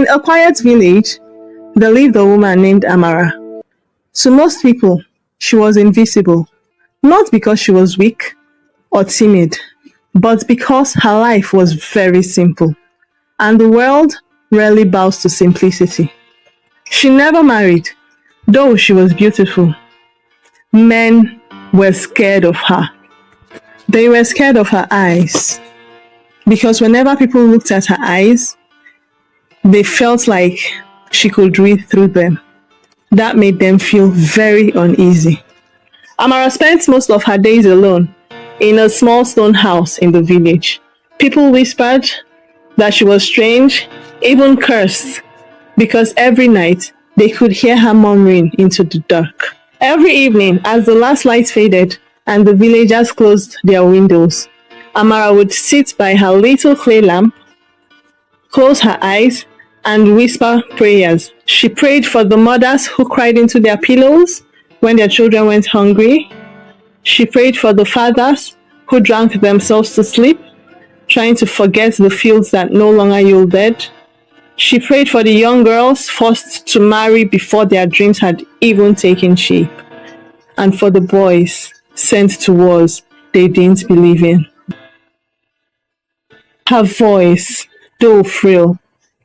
a quiet village, there lived a woman named Amara. To most people, she was invisible, not because she was weak or timid, but because her life was very simple, and the world rarely bows to simplicity. She never married, though she was beautiful. Men were scared of her. They were scared of her eyes, because whenever people looked at her eyes, they felt like she could read through them. That made them feel very uneasy. Amara spent most of her days alone in a small stone house in the village. People whispered that she was strange, even cursed, because every night they could hear her murmuring into the dark. Every evening, as the last light faded and the villagers closed their windows, Amara would sit by her little clay lamp, close her eyes, and whisper prayers. She prayed for the mothers who cried into their pillows when their children went hungry. She prayed for the fathers who drank themselves to sleep, trying to forget the fields that no longer yielded. She prayed for the young girls forced to marry before their dreams had even taken shape, and for the boys sent to wars they didn't believe in. Her voice, though frail,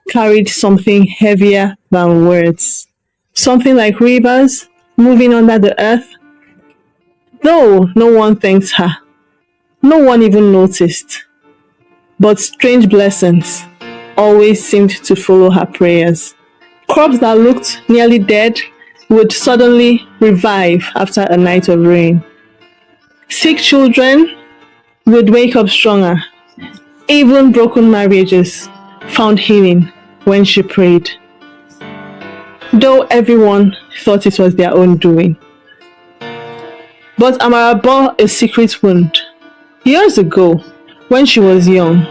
carried something heavier than words, something like rivers moving under the earth. Though no one thanked her, no one even noticed, but strange blessings always seemed to follow her prayers. Crops that looked nearly dead would suddenly revive after a night of rain. Sick children would wake up stronger. Even broken marriages found healing when she prayed, though everyone thought it was their own doing. But Amara bore a secret wound. Years ago, when she was young,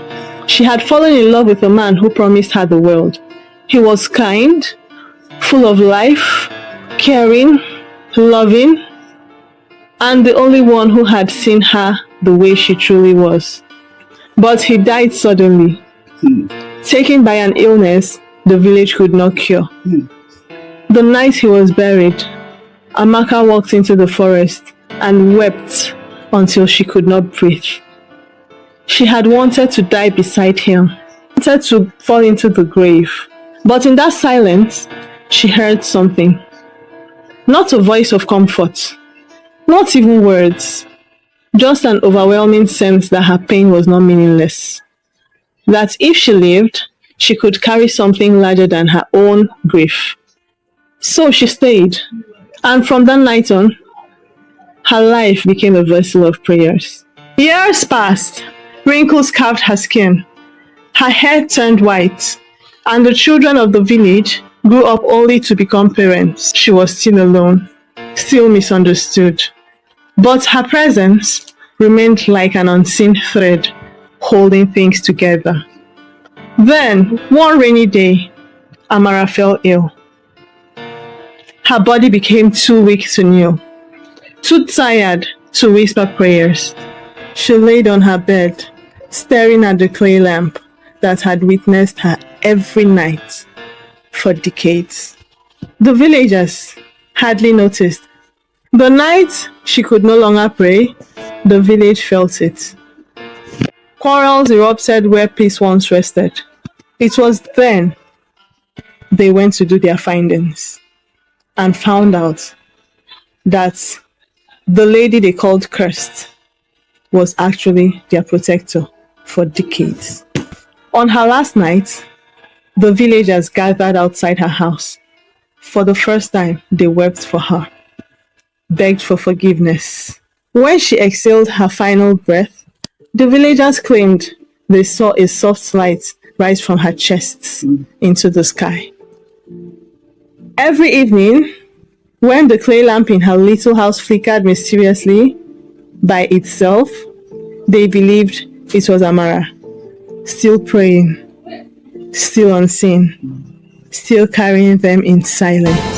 she had fallen in love with a man who promised her the world. He was kind, full of life, caring, loving, and the only one who had seen her the way she truly was. But he died suddenly, taken by an illness the village could not cure. The night he was buried, Amaka walked into the forest and wept until she could not breathe. She had wanted to die beside him, wanted to fall into the grave. But in that silence, she heard something. Not a voice of comfort, not even words, just an overwhelming sense that her pain was not meaningless. That if she lived, she could carry something larger than her own grief. So she stayed, and from that night on, her life became a vessel of prayers. Years passed, wrinkles carved her skin, her hair turned white, and the children of the village grew up only to become parents. She was still alone, still misunderstood. But her presence remained like an unseen thread holding things together. Then, one rainy day, Amara fell ill. Her body became too weak to kneel, too tired to whisper prayers. She laid on her bed, staring at the clay lamp that had witnessed her every night for decades. The villagers hardly noticed. The night she could no longer pray, the village felt it. Quarrels erupted where peace once rested. It was then they went to do their findings and found out that the lady they called cursed was actually their protector for decades. On her last night, the villagers gathered outside her house. For the first time, they wept for her, begged for forgiveness. When she exhaled her final breath, the villagers claimed they saw a soft light rise from her chest into the sky. Every evening, when the clay lamp in her little house flickered mysteriously by itself, they believed it was Amara, still praying, still unseen, still carrying them in silence.